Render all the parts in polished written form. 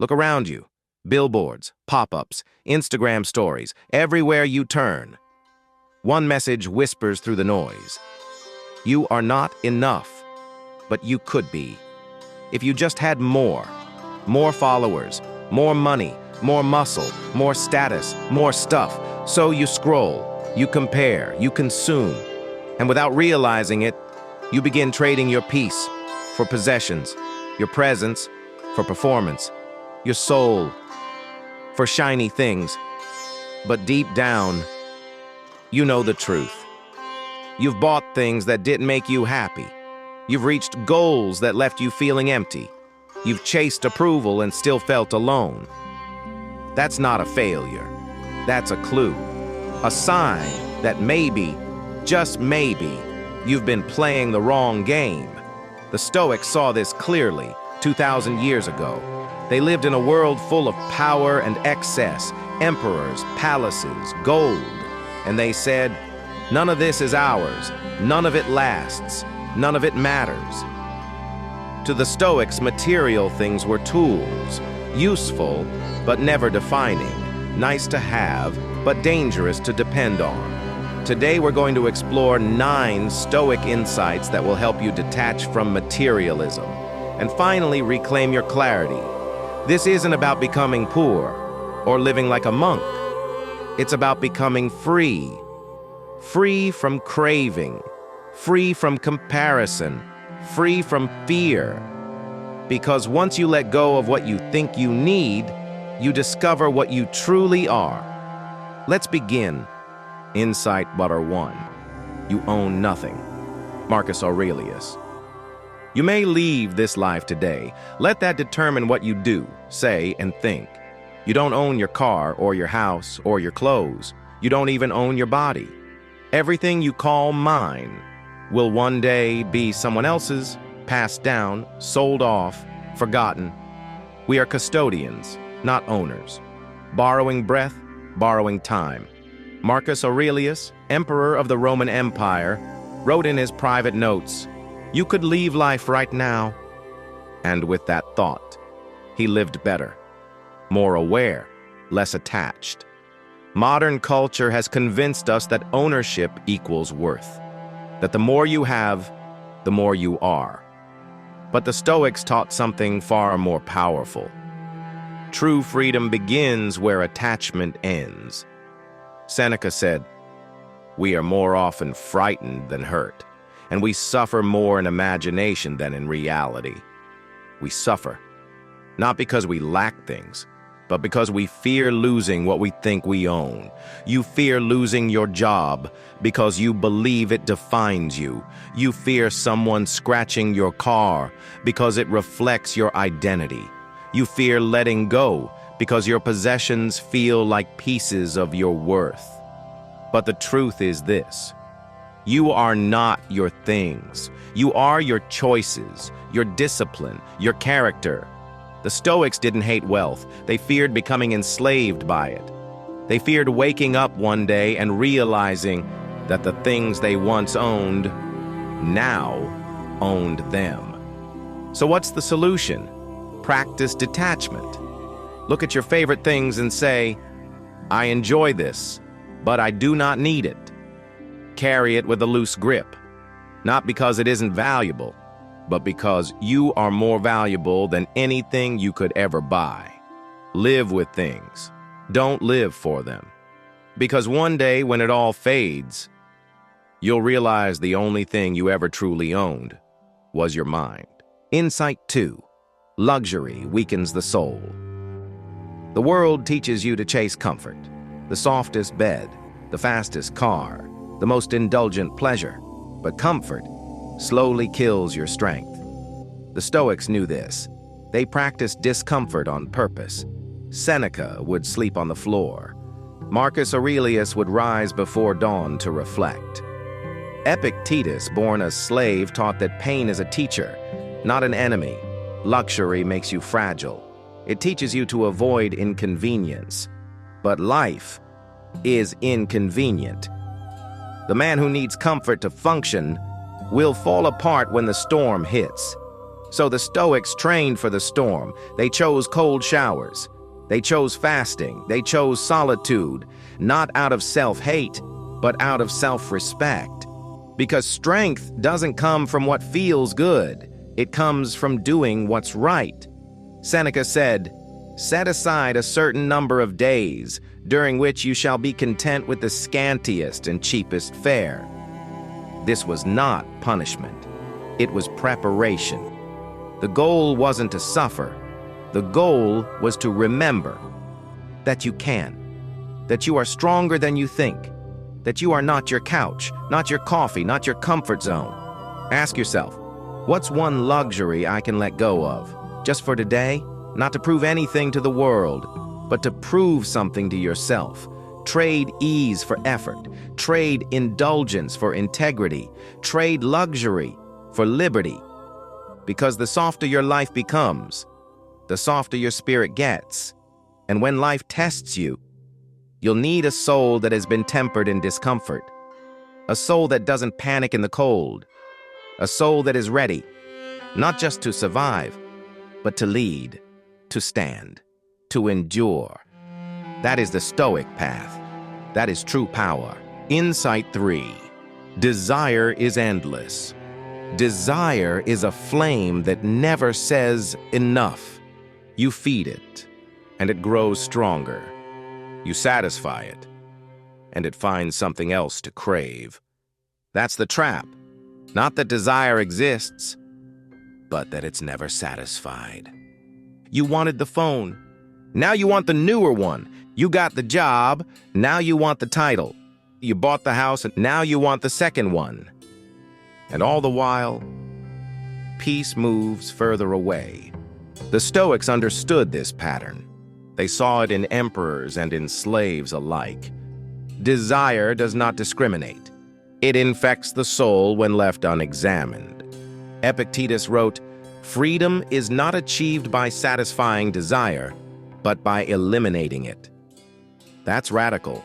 Look around you. Billboards, pop-ups, Instagram stories, everywhere you turn. One message whispers through the noise. You are not enough, but you could be. If you just had more followers, more money, more muscle, more status, more stuff. So you scroll, you compare, you consume, and without realizing it, you begin trading your peace for possessions, your presence for performance, your soul for shiny things. But deep down, you know the truth. You've bought things that didn't make you happy. You've reached goals that left you feeling empty. You've chased approval and still felt alone. That's not a failure. That's a clue. A sign that maybe, just maybe, you've been playing the wrong game. The Stoics saw this clearly 2,000 years ago. They lived in a world full of power and excess, emperors, palaces, gold. And they said, none of this is ours. None of it lasts. None of it matters. To the Stoics, material things were tools, useful but never defining, nice to have but dangerous to depend on. Today we're going to explore 9 Stoic insights that will help you detach from materialism and finally reclaim your clarity. This isn't about becoming poor or living like a monk. It's about becoming free. Free from craving, free from comparison, free from fear. Because once you let go of what you think you need, you discover what you truly are. Let's begin. Insight Butter 1. You own nothing. Marcus Aurelius. You may leave this life today. Let that determine what you do, say, and think. You don't own your car or your house or your clothes. You don't even own your body. Everything you call mine will one day be someone else's, passed down, sold off, forgotten. We are custodians, not owners. Borrowing breath, borrowing time. Marcus Aurelius, emperor of the Roman Empire, wrote in his private notes, "You could leave life right now." And with that thought, he lived better, more aware, less attached. Modern culture has convinced us that ownership equals worth, that the more you have, the more you are. But the Stoics taught something far more powerful. True freedom begins where attachment ends. Seneca said, "We are more often frightened than hurt, and we suffer more in imagination than in reality." We suffer, not because we lack things, but because we fear losing what we think we own. You fear losing your job because you believe it defines you. You fear someone scratching your car because it reflects your identity. You fear letting go because your possessions feel like pieces of your worth. But the truth is this: you are not your things. You are your choices, your discipline, your character. The Stoics didn't hate wealth. They feared becoming enslaved by it. They feared waking up one day and realizing that the things they once owned now owned them. So what's the solution? Practice detachment. Look at your favorite things and say, "I enjoy this, but I do not need it." Carry it with a loose grip, not because it isn't valuable, but because you are more valuable than anything you could ever buy. Live with things. Don't live for them. Because one day when it all fades, you'll realize the only thing you ever truly owned was your mind. Insight 2. Luxury weakens the soul. The world teaches you to chase comfort, the softest bed, the fastest car, the most indulgent pleasure. But comfort slowly kills your strength. The Stoics knew this. They practiced discomfort on purpose. Seneca would sleep on the floor. Marcus Aurelius would rise before dawn to reflect. Epictetus, born a slave, taught that pain is a teacher, not an enemy. Luxury makes you fragile. It teaches you to avoid inconvenience. But life is inconvenient. The man who needs comfort to function will fall apart when the storm hits. So the Stoics trained for the storm. They chose cold showers. They chose fasting. They chose solitude, not out of self-hate, but out of self-respect. Because strength doesn't come from what feels good. It comes from doing what's right. Seneca said, "Set aside a certain number of days, during which you shall be content with the scantiest and cheapest fare." This was not punishment. It was preparation. The goal wasn't to suffer. The goal was to remember that you can, that you are stronger than you think, that you are not your couch, not your coffee, not your comfort zone. Ask yourself, what's one luxury I can let go of, just for today? Not to prove anything to the world, but to prove something to yourself. Trade ease for effort. Trade indulgence for integrity. Trade luxury for liberty. Because the softer your life becomes, the softer your spirit gets. And when life tests you, you'll need a soul that has been tempered in discomfort. A soul that doesn't panic in the cold. A soul that is ready, not just to survive, but to lead, to stand, to endure. That is the Stoic path. That is true power. Insight 3. Desire is endless. Desire is a flame that never says enough. You feed it, and it grows stronger. You satisfy it, and it finds something else to crave. That's the trap. Not that desire exists, but that it's never satisfied. You wanted the phone. Now you want the newer one. You got the job. Now you want the title. You bought the house, and now you want the second one. And all the while, peace moves further away. The Stoics understood this pattern. They saw it in emperors and in slaves alike. Desire does not discriminate. It infects the soul when left unexamined. Epictetus wrote, "Freedom is not achieved by satisfying desire, but by eliminating it." That's radical,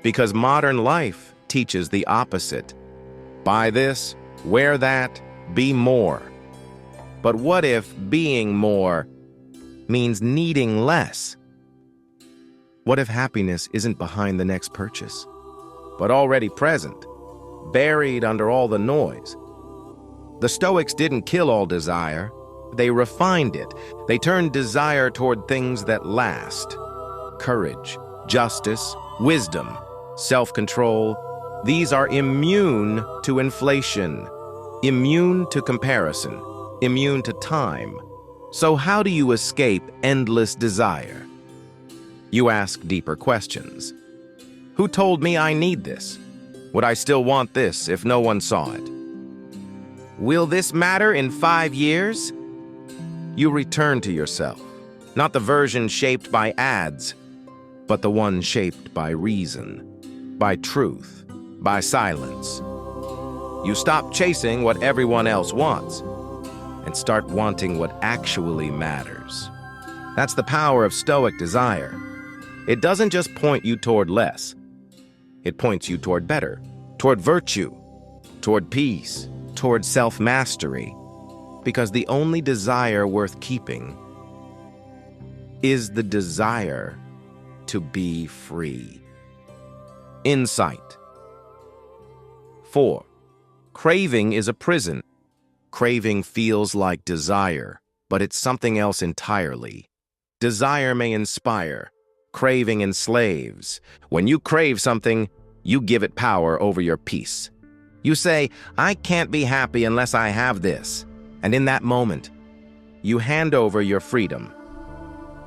because modern life teaches the opposite. Buy this, wear that, be more. But what if being more means needing less? What if happiness isn't behind the next purchase, but already present, buried under all the noise? The Stoics didn't kill all desire. They refined it. They turned desire toward things that last. Courage, justice, wisdom, self-control. These are immune to inflation, immune to comparison, immune to time. So how do you escape endless desire? You ask deeper questions. Who told me I need this? Would I still want this if no one saw it? Will this matter in 5 years? You return to yourself, not the version shaped by ads, but the one shaped by reason, by truth, by silence. You stop chasing what everyone else wants and start wanting what actually matters. That's the power of Stoic desire. It doesn't just point you toward less. It points you toward better, toward virtue, toward peace, toward self-mastery. Because the only desire worth keeping is the desire to be free. Insight 4. Craving is a prison. Craving feels like desire, but it's something else entirely. Desire may inspire. Craving enslaves. When you crave something, you give it power over your peace. You say, "I can't be happy unless I have this." And in that moment, you hand over your freedom.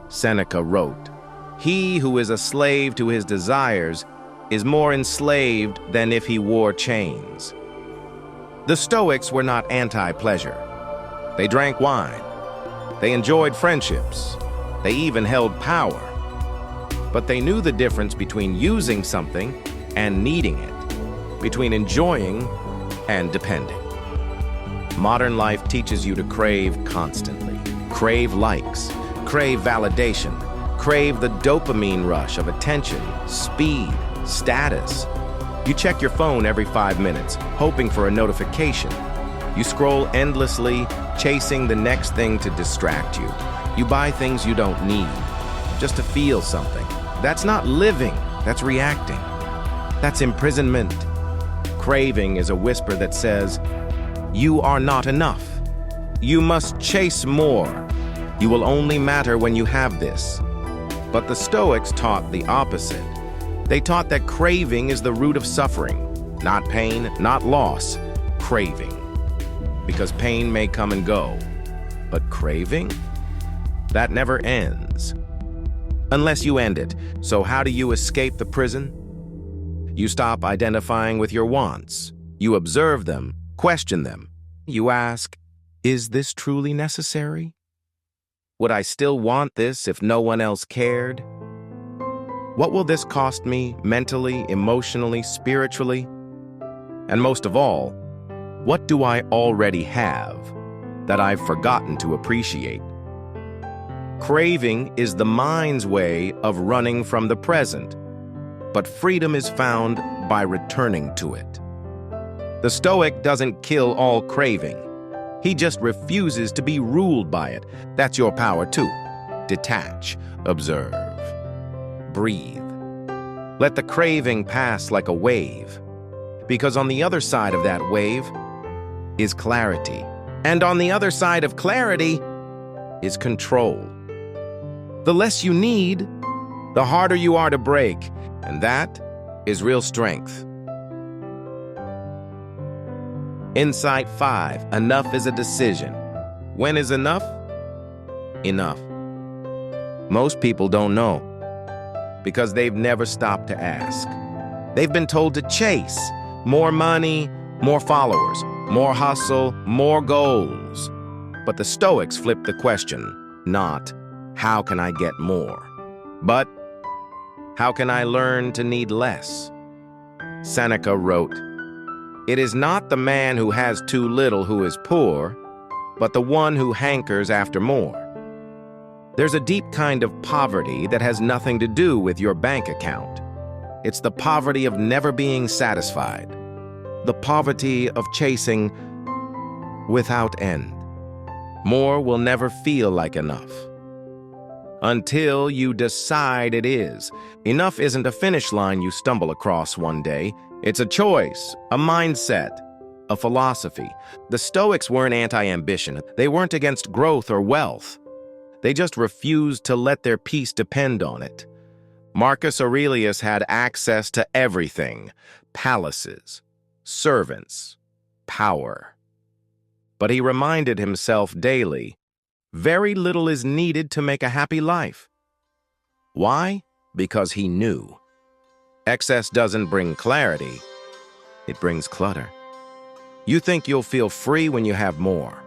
Seneca wrote, "He who is a slave to his desires is more enslaved than if he wore chains." The Stoics were not anti-pleasure. They drank wine. They enjoyed friendships. They even held power. But they knew the difference between using something and needing it, between enjoying and depending. Modern life teaches you to crave constantly. Crave likes, crave validation, crave the dopamine rush of attention, speed, status. You check your phone every 5 minutes, hoping for a notification. You scroll endlessly, chasing the next thing to distract you. You buy things you don't need, just to feel something. That's not living, that's reacting. That's imprisonment. Craving is a whisper that says, you are not enough. You must chase more. You will only matter when you have this. But the Stoics taught the opposite. They taught that craving is the root of suffering. Not pain, not loss, craving. Because pain may come and go, but craving? That never ends. Unless you end it. So how do you escape the prison? You stop identifying with your wants. You observe them, question them. You ask, is this truly necessary? Would I still want this if no one else cared? What will this cost me mentally, emotionally, spiritually? And most of all, what do I already have that I've forgotten to appreciate? Craving is the mind's way of running from the present, but freedom is found by returning to it. The Stoic doesn't kill all craving. He just refuses to be ruled by it. That's your power too. Detach, observe, breathe. Let the craving pass like a wave, because on the other side of that wave is clarity. And on the other side of clarity is control. The less you need, the harder you are to break, and that is real strength. Insight 5. Enough is a decision. When is enough? Enough. Most people don't know because they've never stopped to ask. They've been told to chase more money, more followers, more hustle, more goals. But the Stoics flipped the question, not, how can I get more? But, how can I learn to need less? Seneca wrote, it is not the man who has too little who is poor, but the one who hankers after more. There's a deep kind of poverty that has nothing to do with your bank account. It's the poverty of never being satisfied, the poverty of chasing without end. More will never feel like enough until you decide it is. Enough isn't a finish line you stumble across one day. It's a choice, a mindset, a philosophy. The Stoics weren't anti-ambition. They weren't against growth or wealth. They just refused to let their peace depend on it. Marcus Aurelius had access to everything: palaces, servants, power. But he reminded himself daily, very little is needed to make a happy life. Why? Because he knew. Excess doesn't bring clarity, it brings clutter. You think you'll feel free when you have more,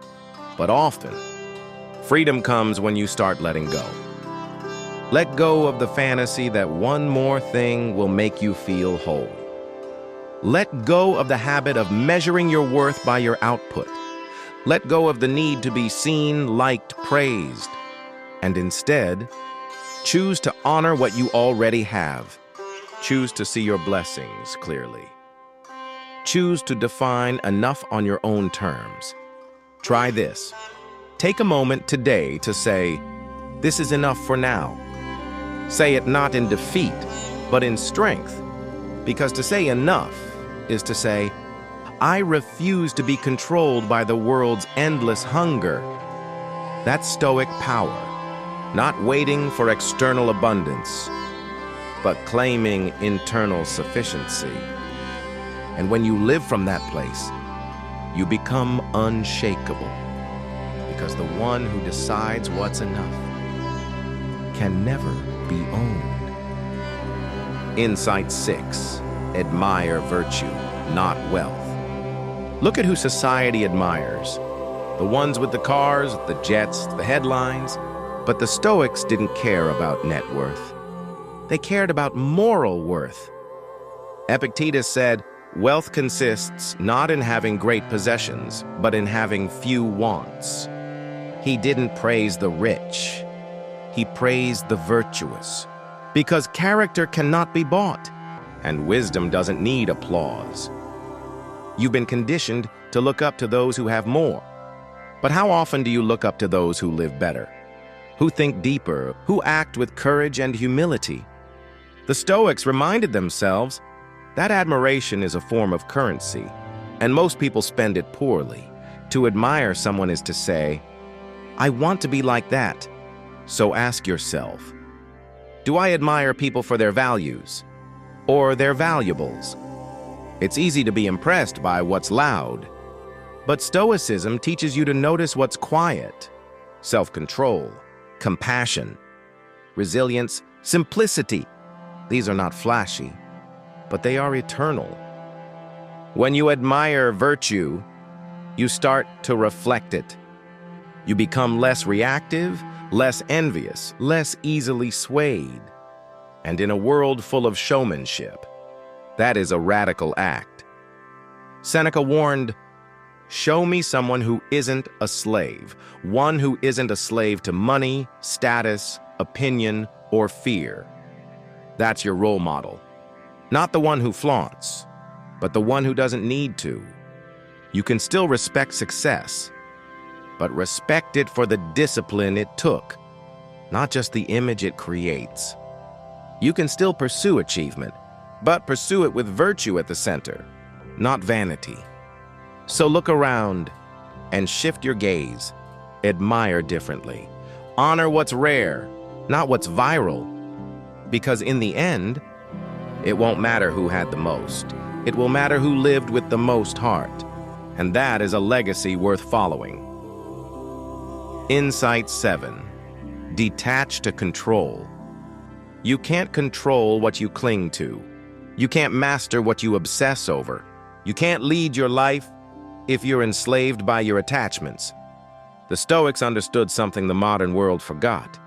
but often, freedom comes when you start letting go. Let go of the fantasy that one more thing will make you feel whole. Let go of the habit of measuring your worth by your output. Let go of the need to be seen, liked, praised, and instead, choose to honor what you already have. Choose to see your blessings clearly. Choose to define enough on your own terms. Try this. Take a moment today to say, this is enough for now. Say it not in defeat, but in strength. Because to say enough is to say, I refuse to be controlled by the world's endless hunger. That's Stoic power, not waiting for external abundance, but claiming internal sufficiency. And when you live from that place, you become unshakable, because the one who decides what's enough can never be owned. Insight 6. Admire virtue, not wealth. Look at who society admires. The ones with the cars, the jets, the headlines. But the Stoics didn't care about net worth. They cared about moral worth. Epictetus said, wealth consists not in having great possessions, but in having few wants. He didn't praise the rich. He praised the virtuous. Because character cannot be bought, and wisdom doesn't need applause. You've been conditioned to look up to those who have more. But how often do you look up to those who live better, who think deeper, who act with courage and humility? The Stoics reminded themselves that admiration is a form of currency, and most people spend it poorly. To admire someone is to say, I want to be like that. So ask yourself, do I admire people for their values or their valuables? It's easy to be impressed by what's loud, but Stoicism teaches you to notice what's quiet: self-control, compassion, resilience, simplicity. These are not flashy, but they are eternal. When you admire virtue, you start to reflect it. You become less reactive, less envious, less easily swayed. And in a world full of showmanship, that is a radical act. Seneca warned, show me someone who isn't a slave, one who isn't a slave to money, status, opinion, or fear. That's your role model. Not the one who flaunts, but the one who doesn't need to. You can still respect success, but respect it for the discipline it took, not just the image it creates. You can still pursue achievement, but pursue it with virtue at the center, not vanity. So look around and shift your gaze. Admire differently. Honor what's rare, not what's viral. Because in the end, it won't matter who had the most. It will matter who lived with the most heart. And that is a legacy worth following. Insight 7. Detach to control. You can't control what you cling to. You can't master what you obsess over. You can't lead your life if you're enslaved by your attachments. The Stoics understood something the modern world forgot.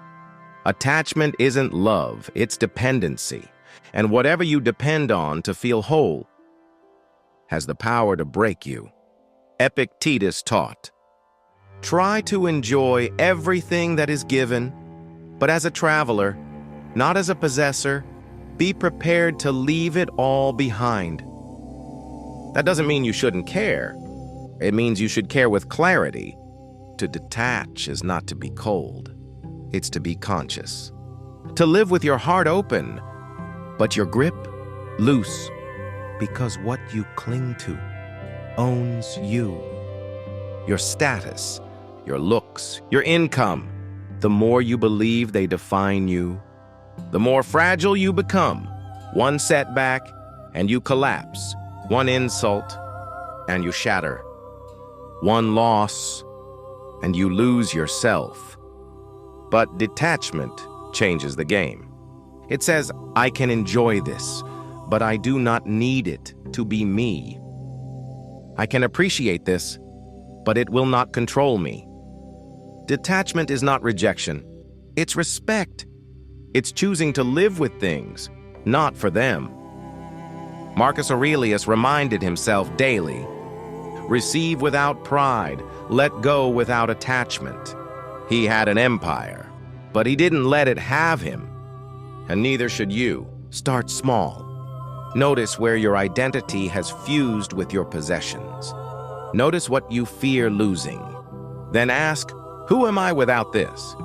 Attachment isn't love, it's dependency. And whatever you depend on to feel whole has the power to break you. Epictetus taught, try to enjoy everything that is given, but as a traveler, not as a possessor. Be prepared to leave it all behind. That doesn't mean you shouldn't care. It means you should care with clarity. To detach is not to be cold. It's to be conscious. To live with your heart open, but your grip loose, because what you cling to owns you. Your status, your looks, your income. The more you believe they define you, the more fragile you become. One setback and you collapse. One insult and you shatter. One loss and you lose yourself. But detachment changes the game. It says, I can enjoy this, but I do not need it to be me. I can appreciate this, but it will not control me. Detachment is not rejection. It's respect. It's choosing to live with things, not for them. Marcus Aurelius reminded himself daily, receive without pride, let go without attachment. He had an empire, but he didn't let it have him. And neither should you. Start small. Notice where your identity has fused with your possessions. Notice what you fear losing. Then ask, who am I without this?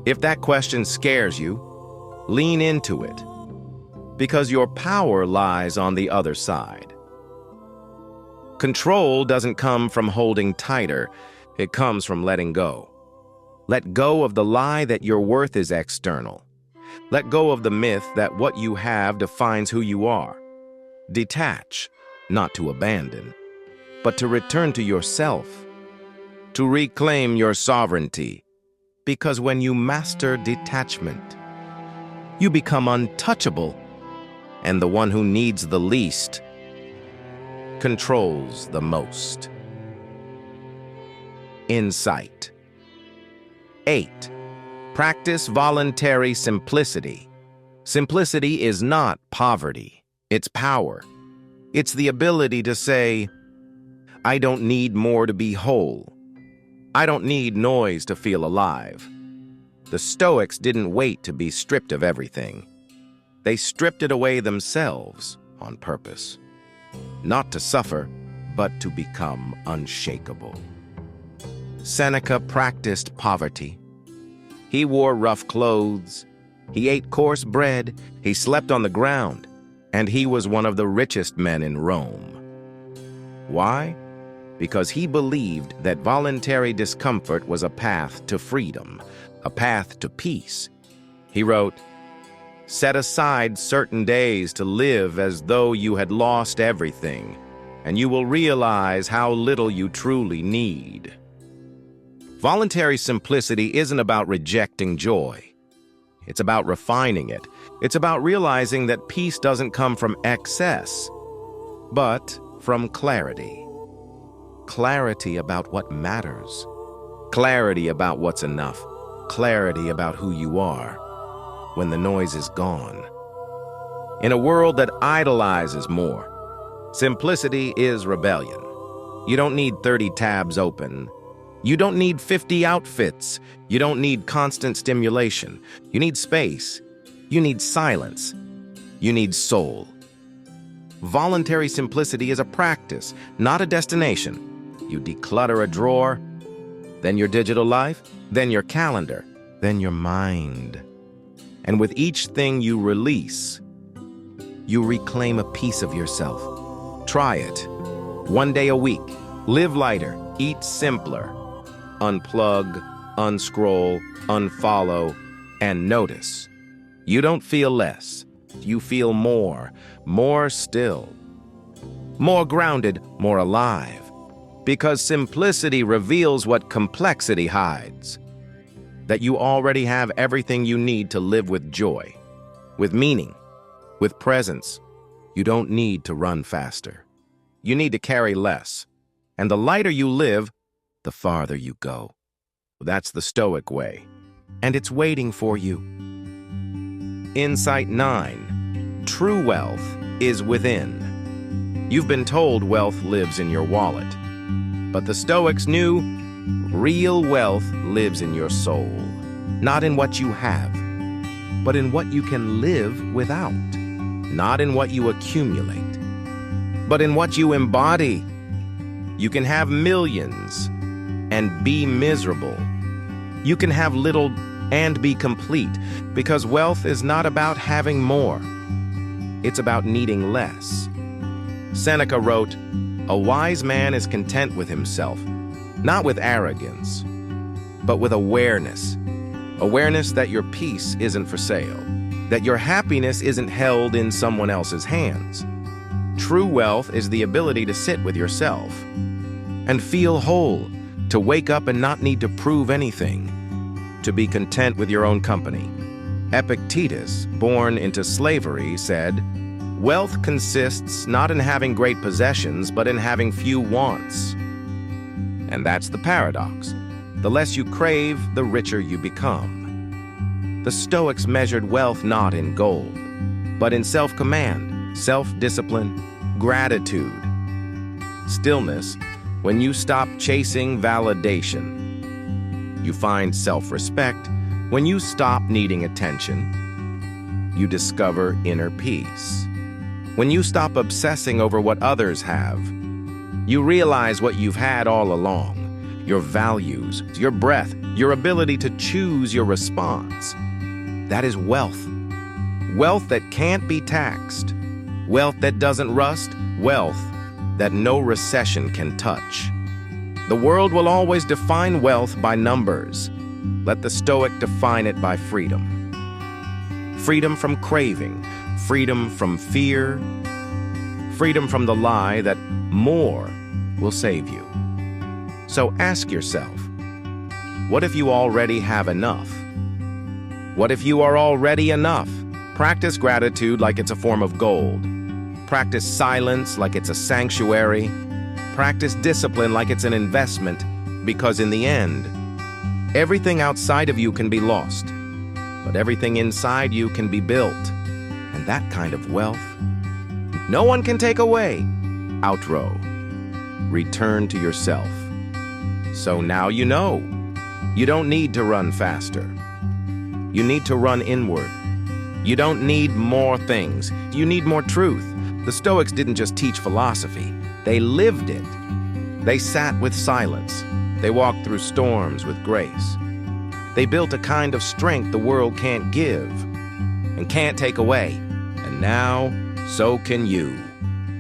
If that question scares you, lean into it, because your power lies on the other side. Control doesn't come from holding tighter, it comes from letting go. Let go of the lie that your worth is external. Let go of the myth that what you have defines who you are. Detach, not to abandon, but to return to yourself, to reclaim your sovereignty. Because when you master detachment, you become untouchable, and the one who needs the least controls the most. Insight 8. Practice voluntary simplicity. Simplicity is not poverty, it's power. It's the ability to say, I don't need more to be whole. I don't need noise to feel alive. The Stoics didn't wait to be stripped of everything. They stripped it away themselves on purpose. Not to suffer, but to become unshakable. Seneca practiced poverty. He wore rough clothes, he ate coarse bread, he slept on the ground, and he was one of the richest men in Rome. Why? Because he believed that voluntary discomfort was a path to freedom, a path to peace. He wrote, "Set aside certain days to live as though you had lost everything, and you will realize how little you truly need." Voluntary simplicity isn't about rejecting joy. It's about refining it. It's about realizing that peace doesn't come from excess, but from clarity. Clarity about what matters. Clarity about what's enough. Clarity about who you are when the noise is gone. In a world that idolizes more, simplicity is rebellion. You don't need 30 tabs open. You don't need 50 outfits. You don't need constant stimulation. You need space. You need silence. You need soul. Voluntary simplicity is a practice, not a destination. You declutter a drawer, then your digital life, then your calendar, then your mind. And with each thing you release, you reclaim a piece of yourself. Try it. 1 day a week. Live lighter. Eat simpler. Unplug, unscroll, unfollow, and notice. You don't feel less. You feel more still. More grounded, more alive. Because simplicity reveals what complexity hides. That you already have everything you need to live with joy, with meaning, with presence. You don't need to run faster. You need to carry less. And the lighter you live, the farther you go. That's the Stoic way, and it's waiting for you. Insight 9. True wealth is within. You've been told wealth lives in your wallet, but the Stoics knew real wealth lives in your soul, not in what you have, but in what you can live without, not in what you accumulate, but in what you embody. You can have millions and be miserable. You can have little and be complete, because wealth is not about having more. It's about needing less. Seneca wrote, "A wise man is content with himself, not with arrogance, but with awareness. Awareness that your peace isn't for sale, that your happiness isn't held in someone else's hands. True wealth is the ability to sit with yourself and feel whole, to wake up and not need to prove anything, to be content with your own company." Epictetus, born into slavery, said, "Wealth consists not in having great possessions, but in having few wants." And that's the paradox. The less you crave, the richer you become. The Stoics measured wealth not in gold, but in self-command, self-discipline, gratitude. Stillness, when you stop chasing validation. You find self-respect when you stop needing attention. You discover inner peace. When you stop obsessing over what others have, you realize what you've had all along, your values, your breath, your ability to choose your response. That is wealth. Wealth that can't be taxed. Wealth that doesn't rust. Wealth that no recession can touch. The world will always define wealth by numbers. Let the Stoic define it by freedom. Freedom from craving, freedom from fear, freedom from the lie that more will save you. So ask yourself, what if you already have enough? What if you are already enough? Practice gratitude like it's a form of gold. Practice silence like it's a sanctuary. Practice discipline like it's an investment, because in the end, everything outside of you can be lost, but everything inside you can be built. And that kind of wealth, no one can take away. Outro. Return to yourself. So now you know. You don't need to run faster. You need to run inward. You don't need more things. You need more truth. The Stoics didn't just teach philosophy. They lived it. They sat with silence. They walked through storms with grace. They built a kind of strength the world can't give and can't take away. And now, so can you.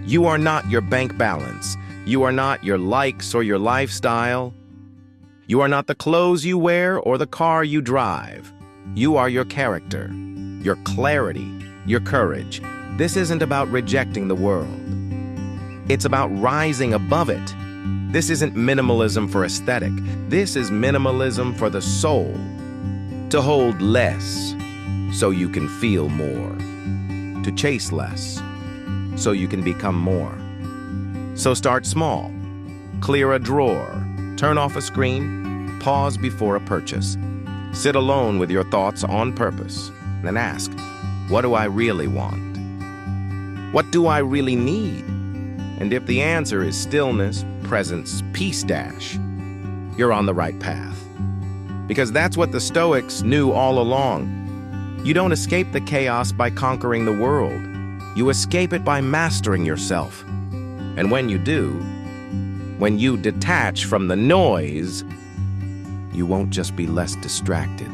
You are not your bank balance. You are not your likes or your lifestyle. You are not the clothes you wear or the car you drive. You are your character, your clarity, your courage. This isn't about rejecting the world. It's about rising above it. This isn't minimalism for aesthetic. This is minimalism for the soul. To hold less so you can feel more. To chase less so you can become more. So start small. Clear a drawer. Turn off a screen. Pause before a purchase. Sit alone with your thoughts on purpose. And ask, what do I really want? What do I really need? And if the answer is stillness, presence, peace dash, you're on the right path. Because that's what the Stoics knew all along. You don't escape the chaos by conquering the world. You escape it by mastering yourself. And when you do, when you detach from the noise, you won't just be less distracted.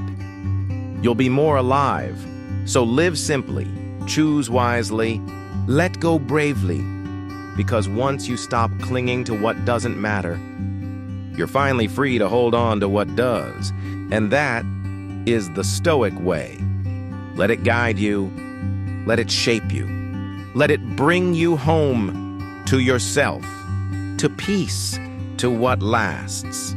You'll be more alive. So live simply, choose wisely, let go bravely. Because once you stop clinging to what doesn't matter, you're finally free to hold on to what does. And that is the Stoic way. Let it guide you. Let it shape you. Let it bring you home to yourself, to peace, to what lasts.